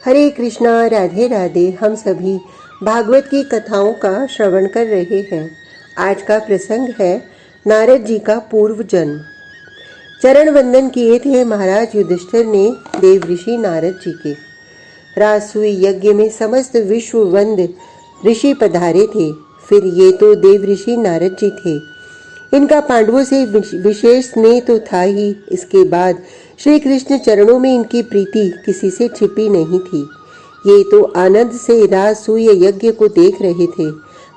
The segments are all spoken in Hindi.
हरे कृष्णा, राधे राधे। हम सभी भागवत की कथाओं का श्रवण कर रहे हैं। आज का प्रसंग है नारद जी का पूर्व जन्म। चरण वंदन किए थे महाराज युधिष्ठिर ने देव ऋषि नारद जी के। राजसूय यज्ञ में समस्त विश्व वंद ऋषि पधारे थे। फिर ये तो देव ऋषि नारद जी थे। इनका पांडवों से विशेष स्नेह तो था ही। इसके बाद श्री कृष्ण चरणों में इनकी प्रीति किसी से छिपी नहीं थी। ये तो आनंद से राजसूय यज्ञ को देख रहे थे।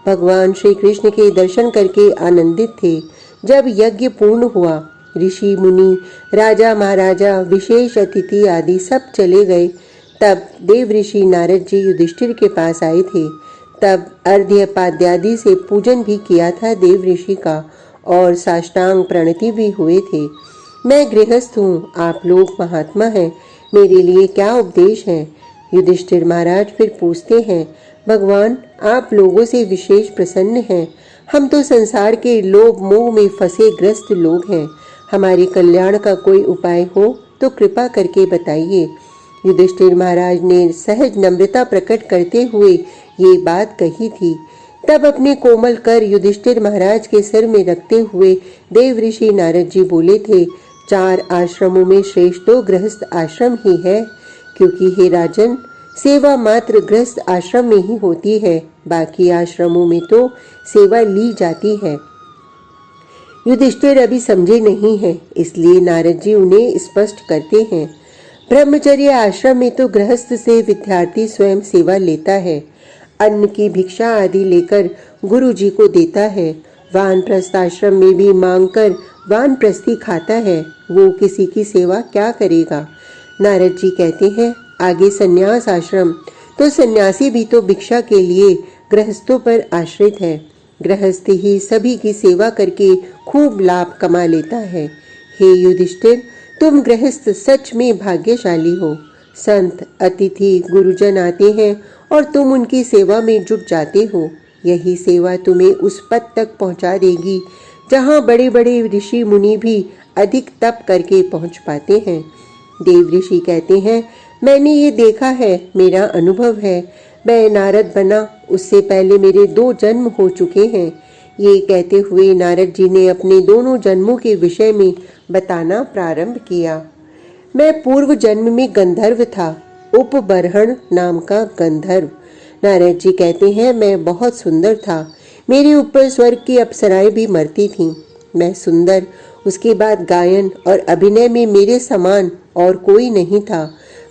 भगवान श्री कृष्ण के दर्शन करके आनंदित थे। जब यज्ञ पूर्ण हुआ, ऋषि मुनि, राजा महाराजा, विशेष अतिथि आदि सब चले गए। तब देव ऋषि नारद जी युधिष्ठिर के पास आए थे। तब अर्घ्य पाद्यादि से पूजन भी किया था देव ऋषि का और साष्टांग प्रणति भी हुए थे। मैं गृहस्थ हूँ, आप लोग महात्मा हैं, मेरे लिए क्या उपदेश है? युधिष्ठिर महाराज फिर पूछते हैं, भगवान आप लोगों से विशेष प्रसन्न हैं। हम तो संसार के लोभ मोह में फंसे ग्रस्त लोग हैं। हमारे कल्याण का कोई उपाय हो तो कृपा करके बताइए। युधिष्ठिर महाराज ने सहज नम्रता प्रकट करते हुए ये बात कही थी। तब अपने कोमल कर युधिष्ठिर महाराज के सिर में रखते हुए देव ऋषि नारद जी बोले थे, 4 आश्रमों में श्रेष्ठ तो गृहस्थ आश्रम ही है, क्योंकि हे राजन, सेवा मात्र गृहस्थ आश्रम में ही होती है, बाकी आश्रमों में तो सेवा ली जाती है। युधिष्ठिर अभी समझे नहीं है, इसलिए नारद जी उन्हें स्पष्ट करते हैं। ब्रह्मचर्य आश्रम में तो गृहस्थ से विद्यार्थी स्वयं सेवा लेता है, अन्न की भिक्षा आदि लेकर गुरु जी को देता है। वानप्रस्थ आश्रम में भी मांगकर वानप्रस्थी खाता है, वो किसी की सेवा क्या करेगा? नारद जी कहते हैं, आगे सन्यास आश्रम, तो सन्यासी भी तो भिक्षा के लिए गृहस्थों पर आश्रित है। गृहस्थ ही सभी की सेवा करके खूब लाभ कमा लेता है। हे युधिष्ठिर, तुम गृहस्थ सच में भाग्यशाली हो। संत, अतिथि, गुरुजन आते हैं और तुम उनकी सेवा में जुट जाते हो। यही सेवा तुम्हें उस पद तक पहुंचा देगी जहां बड़े बड़े ऋषि मुनि भी अधिक तप करके पहुंच पाते हैं। देव ऋषि कहते हैं, मैंने ये देखा है, मेरा अनुभव है। मैं नारद बना उससे पहले मेरे 2 जन्म हो चुके हैं। ये कहते हुए नारद जी ने अपने दोनों जन्मों के विषय में बताना प्रारंभ किया। मैं पूर्व जन्म में गंधर्व था, उपबर्हण नाम का गंधर्व। नारद जी कहते हैं, मैं बहुत सुंदर था। मेरे ऊपर स्वर्ग की अप्सराएं भी मरती थीं। मैं सुंदर, उसके बाद गायन और अभिनय में मेरे समान और कोई नहीं था।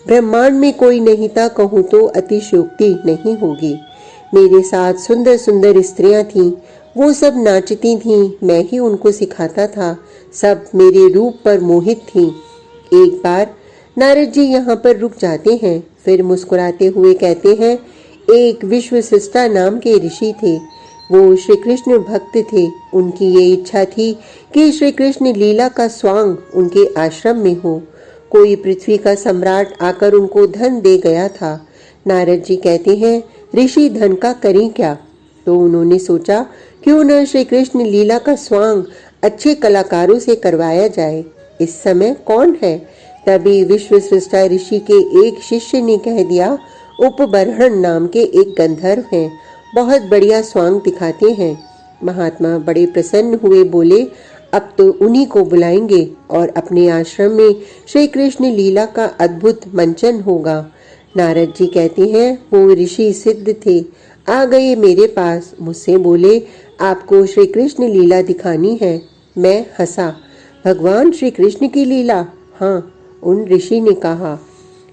ब्रह्मांड में कोई नहीं था कहूँ तो अतिशयोक्ति नहीं होगी। मेरे साथ सुंदर सुंदर स्त्रियां थीं, वो सब नाचती थीं, मैं ही उनको सिखाता था। सब मेरे रूप पर मोहित थीं। एक बार नारद जी यहाँ पर रुक जाते हैं, फिर मुस्कुराते हुए कहते हैं, एक विश्वसिष्ठा नाम के ऋषि थे। वो श्री कृष्ण भक्त थे। उनकी ये इच्छा थी कि श्री कृष्ण लीला का स्वांग उनके आश्रम में हो। कोई पृथ्वी का सम्राट आकर उनको धन दे गया था। नारद जी कहते हैं, ऋषि धन का करें क्या? तो उन्होंने सोचा, क्यों न श्री कृष्ण लीला का स्वांग अच्छे कलाकारों से करवाया जाए। इस समय कौन है? तभी विश्वसृष्टा ऋषि के एक शिष्य ने कह दिया, उपबर्हण नाम के एक गंधर्व हैं, बहुत बढ़िया स्वांग दिखाते हैं। महात्मा बड़े प्रसन्न हुए, बोले, अब तो उन्हीं को बुलाएंगे और अपने आश्रम में श्री कृष्ण लीला का अद्भुत मंचन होगा। नारद जी कहते हैं, वो ऋषि सिद्ध थे, आ गए मेरे पास। मुझसे बोले, आपको श्री कृष्ण लीला दिखानी है। मैं हंसा, भगवान श्री कृष्ण की लीला? हाँ। उन ऋषि ने कहा,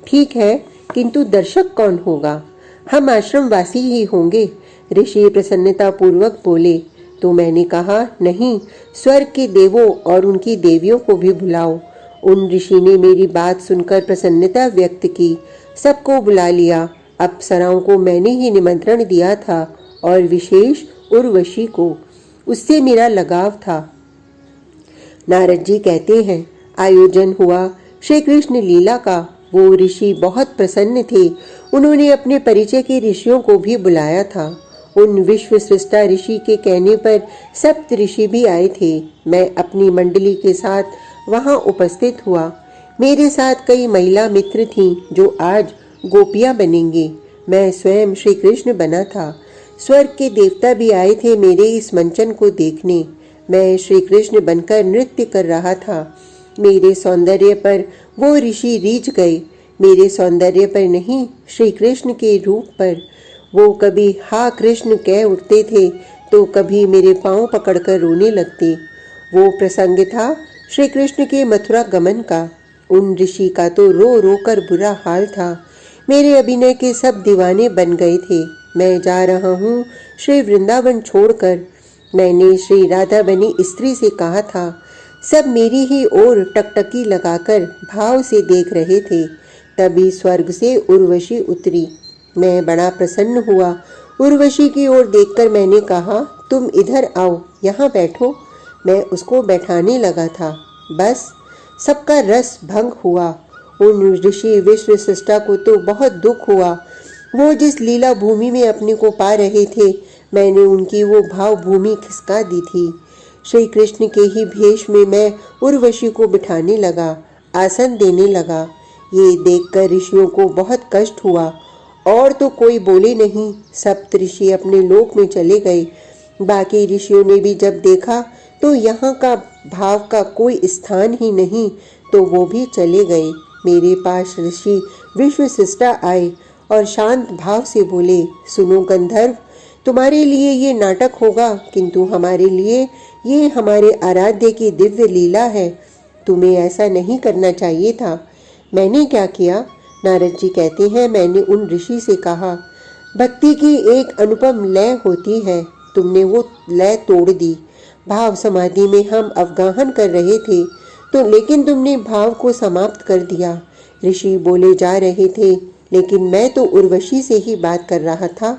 ठीक है, किंतु दर्शक कौन होगा? हम आश्रम वासी ही होंगे। ऋषि प्रसन्नता पूर्वक बोले। तो मैंने कहा, नहीं, स्वर्ग के देवों और उनकी देवियों को भी बुलाओ। उन ऋषि ने मेरी बात सुनकर प्रसन्नता व्यक्त की, सबको बुला लिया। अप्सराओं को मैंने ही निमंत्रण दिया था और विशेष उर्वशी को, उससे मेरा लगाव था। नारद जी कहते हैं, आयोजन हुआ श्री कृष्ण लीला का। वो ऋषि बहुत प्रसन्न थे। उन्होंने अपने परिचय के ऋषियों को भी बुलाया था। उन विश्वसृष्टा ऋषि के कहने पर सप्त ऋषि भी आए थे। मैं अपनी मंडली के साथ वहां उपस्थित हुआ। मेरे साथ कई महिला मित्र थीं जो आज गोपियां बनेंगी। मैं स्वयं श्री कृष्ण बना था। स्वर्ग के देवता भी आए थे मेरे इस मंचन को देखने। मैं श्री कृष्ण बनकर नृत्य कर रहा था। मेरे सौंदर्य पर वो ऋषि रीझ गए, मेरे सौंदर्य पर नहीं, श्री कृष्ण के रूप पर। वो कभी हा कृष्ण कह उठते थे तो कभी मेरे पांव पकड़कर रोने लगते। वो प्रसंग था श्री कृष्ण के मथुरा गमन का। उन ऋषि का तो रो रो कर बुरा हाल था। मेरे अभिनय के सब दीवाने बन गए थे। मैं जा रहा हूँ श्री वृंदावन छोड़कर। मैंने श्री राधा बनी स्त्री से कहा था। सब मेरी ही ओर टकटकी लगाकर भाव से देख रहे थे। तभी स्वर्ग से उर्वशी उतरी। मैं बड़ा प्रसन्न हुआ। उर्वशी की ओर देखकर मैंने कहा, तुम इधर आओ, यहाँ बैठो। मैं उसको बैठाने लगा था। बस सबका रस भंग हुआ। उन ऋषि विश्व सृष्टा को तो बहुत दुख हुआ। वो जिस लीला भूमि में अपने को पा रहे थे, मैंने उनकी वो भाव भूमि खिसका दी थी। श्री कृष्ण के ही भेष में मैं उर्वशी को बिठाने लगा, आसन देने लगा। ये देखकर ऋषियों को बहुत कष्ट हुआ। और तो कोई बोले नहीं। सप्त ऋषि अपने लोक में चले गए। बाकी ऋषियों ने भी जब देखा तो यहाँ का भाव का कोई स्थान ही नहीं, तो वो भी चले गए। मेरे पास ऋषि विश्वसिष्टा आए और शांत भाव से बोले, सुनो गंधर्व, तुम्हारे लिए ये नाटक होगा, किंतु हमारे लिए ये हमारे आराध्य की दिव्य लीला है। तुम्हें ऐसा नहीं करना चाहिए था। मैंने क्या किया? नारद जी कहते हैं, मैंने उन ऋषि से कहा, भक्ति की एक अनुपम लय होती है, तुमने वो लय तोड़ दी। भाव समाधि में हम अवगाहन कर रहे थे तो लेकिन तुमने भाव को समाप्त कर दिया। ऋषि बोले जा रहे थे, लेकिन मैं तो उर्वशी से ही बात कर रहा था।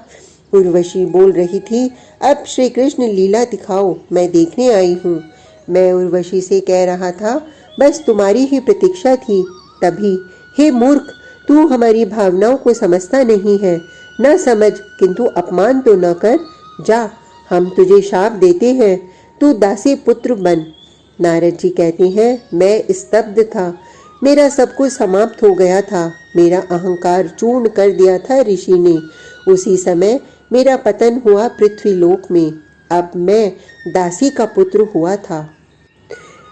उर्वशी बोल रही थी, अब श्री कृष्ण लीला दिखाओ, मैं देखने आई हूँ। मैं उर्वशी से कह रहा था, बस तुम्हारी ही प्रतीक्षा थी। तभी, हे मूर्ख, तू हमारी भावनाओं को समझता नहीं है। न समझ, किंतु अपमान तो न कर। जा, हम तुझे शाप देते हैं, तू दासी पुत्र बन। नारद जी कहते हैं, मैं स्तब्ध था। मेरा सब कुछ समाप्त हो गया था। मेरा अहंकार चूर्ण कर दिया था ऋषि ने। उसी समय मेरा पतन हुआ पृथ्वीलोक में। अब मैं दासी का पुत्र हुआ था।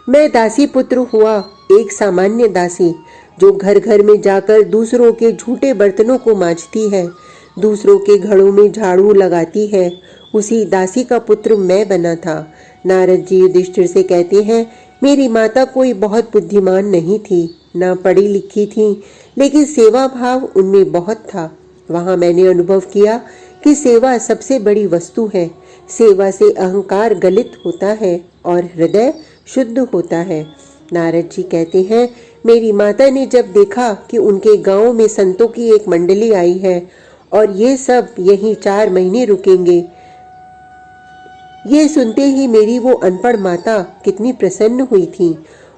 मैं दासी पुत्र हुआ, एक सामान्य दासी जो घर घर में जाकर दूसरों के झूठे बर्तनों को मांजती है, दूसरों के घड़ों में झाड़ू लगाती है। उसी दासी का पुत्र मैं बना था। नारद जी युधिष्ठिर से कहते हैं, मेरी माता कोई बहुत बुद्धिमान नहीं थी, ना पढ़ी लिखी थी, लेकिन सेवा भाव उनमें बहुत था। वहां मैंने अनुभव किया कि सेवा सबसे बड़ी वस्तु है। सेवा से अहंकार गलित होता है और हृदय शुद्ध होता है। नारद जी कहते हैं, मेरी माता ने जब देखा कि उनके गांव में संतों की एक मंडली आई है और ये सब यहीं 4 महीने रुकेंगे, ये सुनते ही मेरी वो अनपढ़ माता कितनी प्रसन्न हुई थी।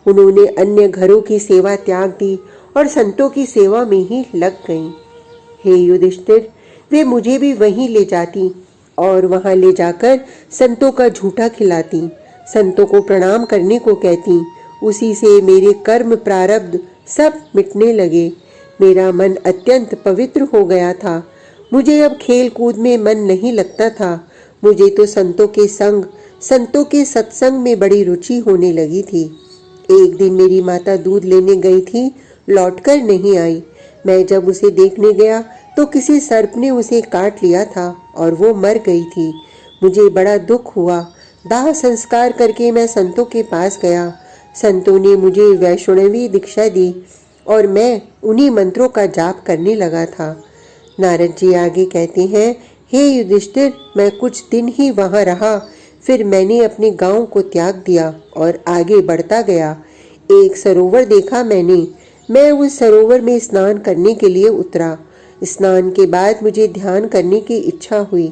उन्होंने अन्य घरों की सेवा त्याग दी और संतों की सेवा में ही लग गईं। हे युधिष्ठिर, वे मुझे भी वहीं ले जाती और वहां ले जाकर संतों का झूठा खिलाती, संतों को प्रणाम करने को कहती। उसी से मेरे कर्म प्रारब्ध सब मिटने लगे। मेरा मन अत्यंत पवित्र हो गया था। मुझे अब खेल कूद में मन नहीं लगता था। मुझे तो संतों के संग, संतों के सत्संग में बड़ी रुचि होने लगी थी। एक दिन मेरी माता दूध लेने गई थी, लौटकर नहीं आई। मैं जब उसे देखने गया तो किसी सर्प ने उसे काट लिया था और वो मर गई थी। मुझे बड़ा दुख हुआ। दाह संस्कार करके मैं संतों के पास गया। संतों ने मुझे वैष्णवी दीक्षा दी और मैं उन्हीं मंत्रों का जाप करने लगा था। नारद जी आगे कहते हैं, हे युधिष्ठिर, मैं कुछ दिन ही वहां रहा, फिर मैंने अपने गांव को त्याग दिया और आगे बढ़ता गया। एक सरोवर देखा मैंने। मैं उस सरोवर में स्नान करने के लिए उतरा। स्नान के बाद मुझे ध्यान करने की इच्छा हुई।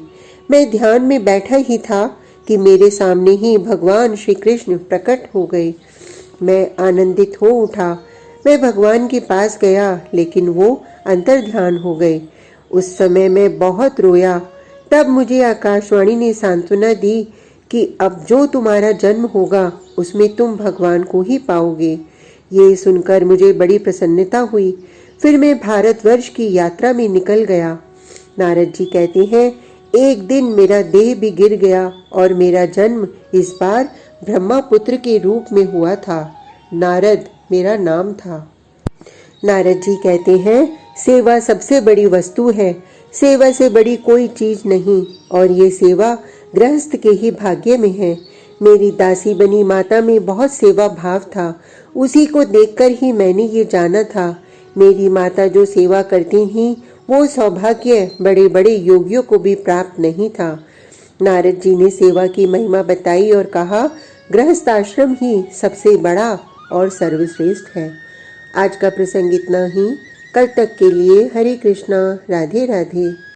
मैं ध्यान में बैठा ही था कि मेरे सामने ही भगवान श्री कृष्ण प्रकट हो गए। मैं आनंदित हो उठा। मैं भगवान के पास गया, लेकिन वो अंतर ध्यान हो गए। उस समय मैं बहुत रोया। तब मुझे आकाशवाणी ने सांत्वना दी कि अब जो तुम्हारा जन्म होगा उसमें तुम भगवान को ही पाओगे। ये सुनकर मुझे बड़ी प्रसन्नता हुई। फिर मैं भारतवर्ष की यात्रा में निकल गया। नारद जी कहते हैं, एक दिन मेरा देह भी गिर गया और मेरा जन्म इस बार ब्रह्मापुत्र के रूप में हुआ था। नारद मेरा नाम था। नारद जी कहते हैं, सेवा सबसे बड़ी वस्तु है, सेवा से बड़ी कोई चीज नहीं, और ये सेवा गृहस्थ के ही भाग्य में है। मेरी दासी बनी माता में बहुत सेवा भाव था, उसी को देखकर ही मैंने ये जाना था। मेरी माता जो सेवा करती थी वो सौभाग्य बड़े बड़े योगियों को भी प्राप्त नहीं था। नारद जी ने सेवा की महिमा बताई और कहा, गृहस्थ आश्रम ही सबसे बड़ा और सर्वश्रेष्ठ है। आज का प्रसंग इतना ही। कल तक के लिए हरे कृष्णा, राधे राधे।